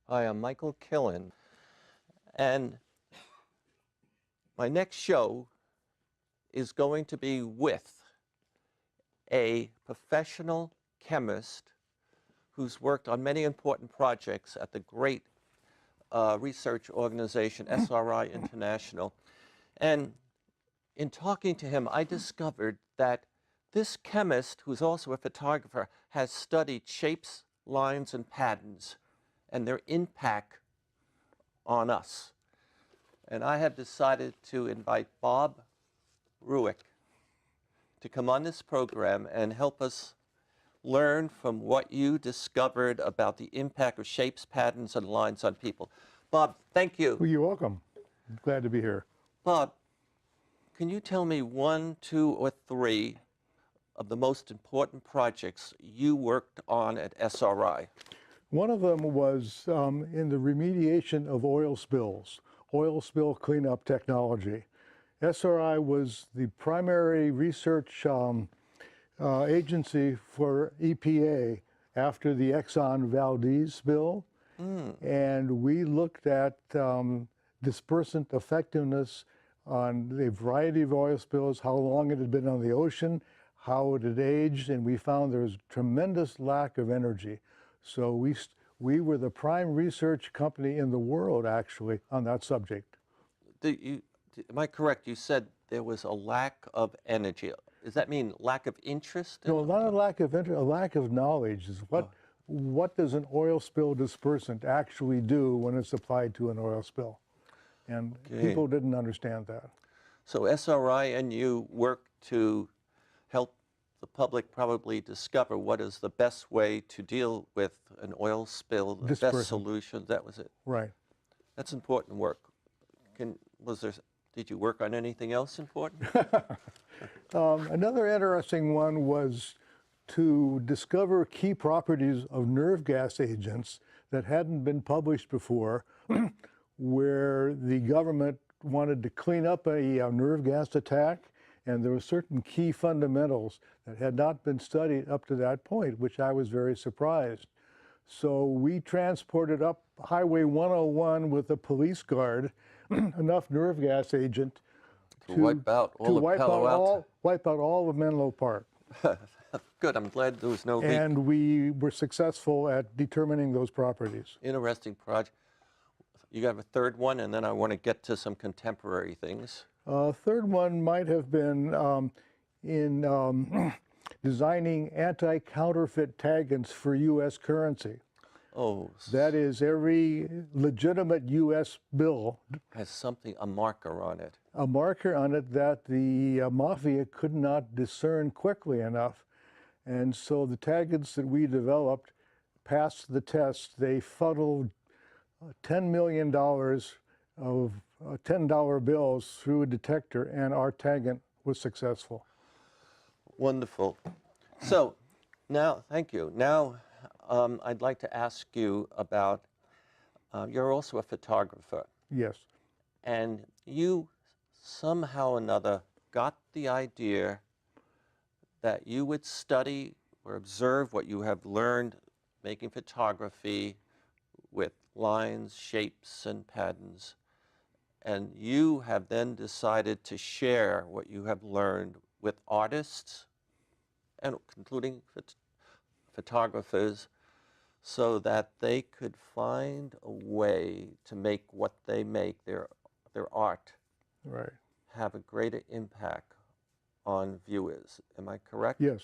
Hi, I'm Michael Killen, and my next show is going to be with a professional chemist who's worked on many important projects at the great research organization SRI International. And in talking to him, I discovered that this chemist, who's also a photographer, has studied shapes, lines, and patterns and their impact on us. And I have decided to invite Bob Rueik to come on this program and help us learn from what you discovered about the impact of shapes, patterns, and lines on people. Bob, thank you. Well, you're welcome. I'm glad to be here. Bob, can you tell me one, two, or three of the most important projects you worked on at SRI? One of them was in the remediation of oil spills, oil spill cleanup technology. SRI was the primary research agency for EPA after the Exxon Valdez spill. And we looked at dispersant effectiveness on a variety of oil spills, how long it had been on the ocean, how it had aged, and we found there was tremendous lack of energy. So we were the prime research company in the world, actually, on that subject. Am I correct? You said there was a lack of energy. Does that mean lack of interest? No, not a lack of interest, a lack of knowledge. Is what does an oil spill dispersant actually do when it's applied to an oil spill? And people didn't understand that. So SRI and you work to help the public probably discover what is the best way to deal with an oil spill, the best solution. That was it. Right. That's important work. Did you work on anything else important? Another interesting one was to discover key properties of nerve gas agents that hadn't been published before, where the government wanted to clean up a nerve gas attack, and there were certain key fundamentals that had not been studied up to that point, which I was very surprised. So we transported up Highway 101 with a police guard enough nerve gas agent to wipe out all of Menlo Park. Good, I'm glad there was no leak. And we were successful at determining those properties. Interesting project. You got a third one, and then I want to get to some contemporary things. Third one might have been in designing anti-counterfeit taggants for U.S. currency. Oh. That is, every legitimate U.S. bill has something, a marker on it. A marker on it that the mafia could not discern quickly enough. And so the taggants that we developed passed the test. They funneled $10 million of $10 bills through a detector, and our taggant was successful. Wonderful. So now, thank you. Now, I'd like to ask you about, you're also a photographer. Yes. And you somehow or another got the idea that you would study or observe what you have learned making photography with lines, shapes, and patterns. And you have then decided to share what you have learned with artists, and including photographers, so that they could find a way to make what they make, their art, right, have a greater impact on viewers. Am I correct? Yes.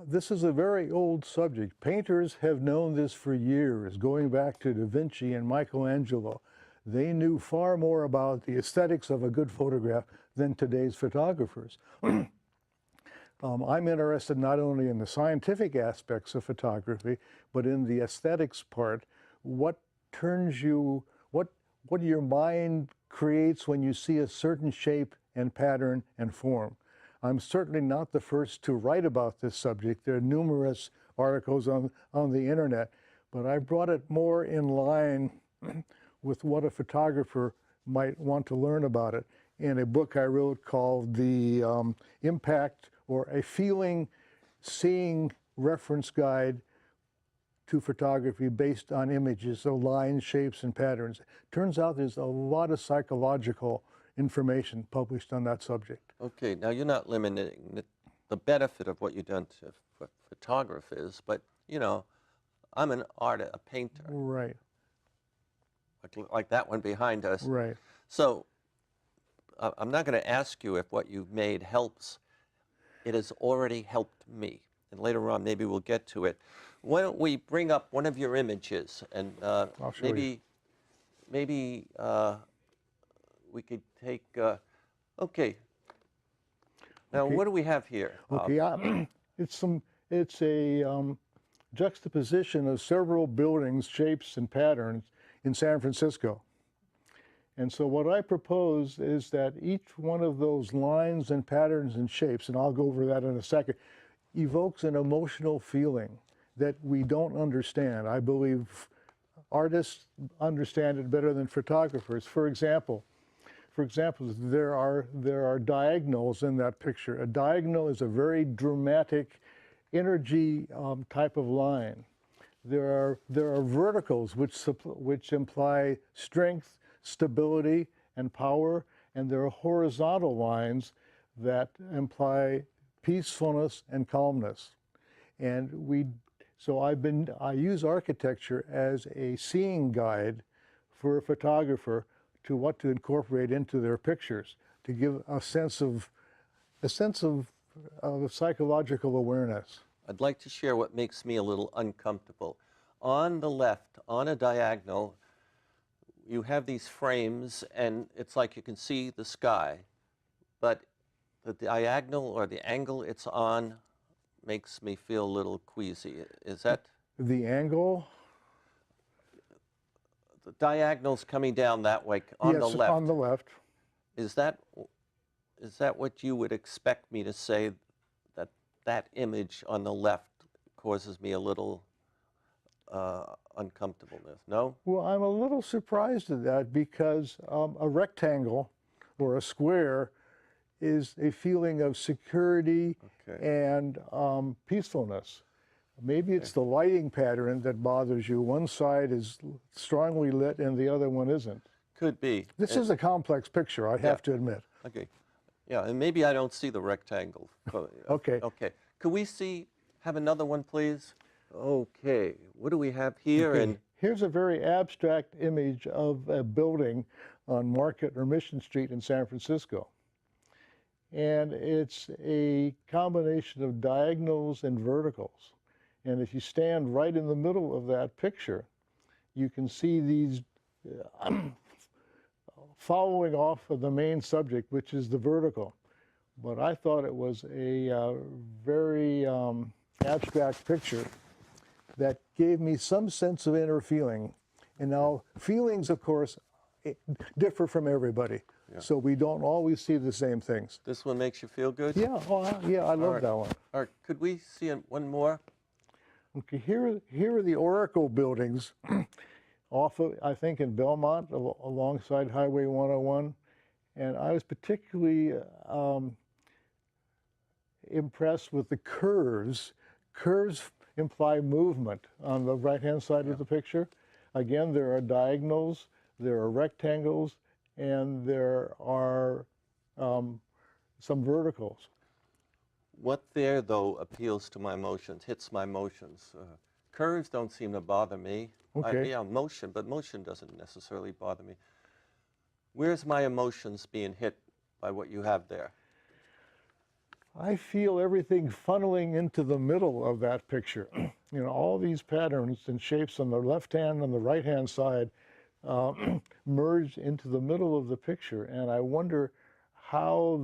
This is a very old subject. Painters have known this for years, going back to Da Vinci and Michelangelo. They knew far more about the aesthetics of a good photograph than today's photographers. I'm interested not only in the scientific aspects of photography, but in the aesthetics part. What turns you, what your mind creates when you see a certain shape and pattern and form. I'm certainly not the first to write about this subject. There are numerous articles on the internet, but I brought it more in line with what a photographer might want to learn about it in a book I wrote called The Impact or a Feeling Seeing Reference Guide to photography based on images, so lines, shapes, and patterns. Turns out there's a lot of psychological information published on that subject. Okay, now you're not limiting the benefit of what you've done for photographers, but you know, I'm an artist, a painter, Right, like that one behind us. right. So I'm not going to ask you if what you've made helps. It has already helped me, and later on maybe we'll get to it. Why don't we bring up one of your images, and I'll show you. maybe we could take. Okay. Now, Okay. what do we have here? Okay, it's a juxtaposition of several buildings, shapes, and patterns in San Francisco. And so what I propose is that each one of those lines and patterns and shapes, and I'll go over that in a second, evokes an emotional feeling that we don't understand. I believe artists understand it better than photographers. For example, there are diagonals in that picture. A diagonal is a very dramatic energy type of line. There are verticals which imply strength, stability, and power, and there are horizontal lines that imply peacefulness and calmness. And I use architecture as a seeing guide for a photographer to what to incorporate into their pictures to give a sense of psychological awareness. I'd like to share what makes me a little uncomfortable. On the left, on a diagonal, you have these frames, and it's like you can see the sky, but the diagonal or the angle it's on makes me feel a little queasy. Is that? The angle? The diagonal's coming down that way on the Yes, left. on the left. Is that what you would expect me to say, that image on the left causes me a little uncomfortableness? No? Well, I'm a little surprised at that because a rectangle or a square is a feeling of security and peacefulness. Maybe it's the lighting pattern that bothers you. One side is strongly lit and the other one isn't. Could be. This is a complex picture, I have to admit. Okay. Yeah, and maybe I don't see the rectangle. Okay. Okay. Could we have another one, please? Okay. What do we have here? Okay. And here's a very abstract image of a building on Market or Mission Street in San Francisco. And it's a combination of diagonals and verticals. And if you stand right in the middle of that picture, you can see these following off of the main subject, which is the vertical. But I thought it was a very abstract picture that gave me some sense of inner feeling. And now, feelings, of course, differ from everybody. Yeah. So we don't always see the same things. This one makes you feel good? Yeah, yeah, I love that one. All right, could we see one more? Okay, here are the Oracle buildings off of, I think, in Belmont, alongside Highway 101. And I was particularly impressed with the curves. Curves imply movement on the right-hand side of the picture. Again, there are diagonals, there are rectangles, and there are some verticals. What there, though, appeals to my emotions, hits my emotions. Curves don't seem to bother me. Okay. Yeah, motion, but motion doesn't necessarily bother me. Where's my emotions being hit by what you have there? I feel everything funneling into the middle of that picture. You know, all these patterns and shapes on the left-hand and the right-hand side merge into the middle of the picture, and I wonder how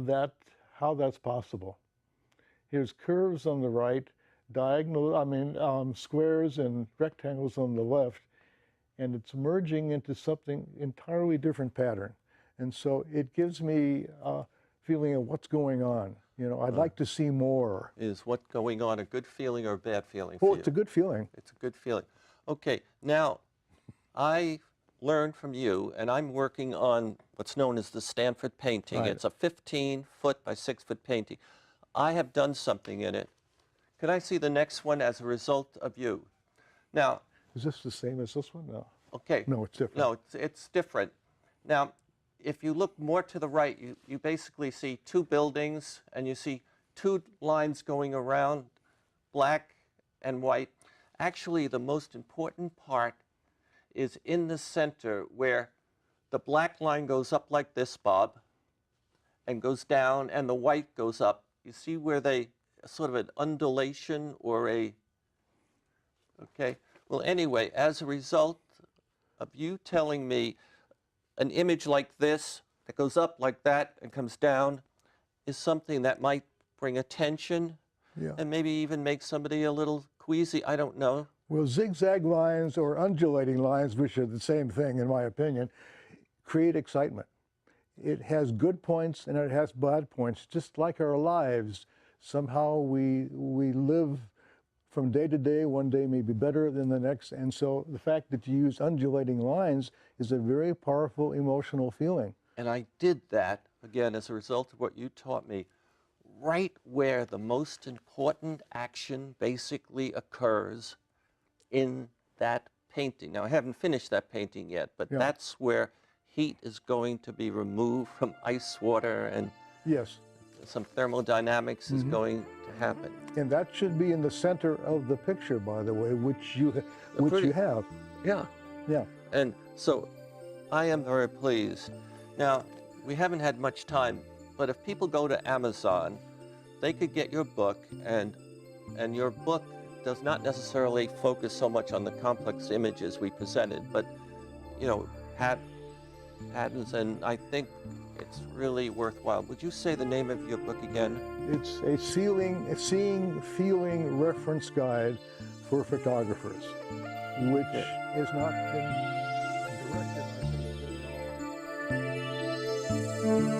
that's possible. Here's curves on the right, squares and rectangles on the left, and it's merging into something entirely different pattern. And so it gives me a feeling of what's going on. You know, I'd like to see more. Is what's going on a good feeling or a bad feeling for you? Oh, it's a good feeling. It's a good feeling. Okay, now I learned from you, and I'm working on what's known as the Stanford painting. Right. It's a 15-foot by 6-foot painting. I have done something in it. Could I see the next one as a result of you? Now, Is this the same as this one? No. okay. No, it's different. No, it's different. Now, if you look more to the right, you basically see two buildings, and you see two lines going around, black and white. Actually, the most important part is in the center, where the black line goes up like this, Bob, and goes down, and the white goes up. You see where they, sort of an undulation or a, okay. Well, anyway, as a result of you telling me an image like this that goes up like that and comes down is something that might bring attention Yeah. and maybe even make somebody a little queasy, I don't know. Well, zigzag lines or undulating lines, which are the same thing in my opinion, create excitement. It has good points and it has bad points, just like our lives. Somehow we live from day to day. One day may be better than the next. And so the fact that you use undulating lines is a very powerful emotional feeling. And I did that, again, as a result of what you taught me, right where the most important action basically occurs in that painting. Now, I haven't finished that painting yet, but Yeah. that's where heat is going to be removed from ice water, and Yes. some thermodynamics is going to happen. And that should be in the center of the picture, by the way, which you have. Yeah. Yeah. And so I am very pleased. Now, we haven't had much time, but if people go to Amazon, they could get your book, and your book does not necessarily focus so much on the complex images we presented, but, you know, patterns, and I think it's really worthwhile. Would you say the name of your book again? It's a seeing, feeling reference guide for photographers, which has not been directed, I think.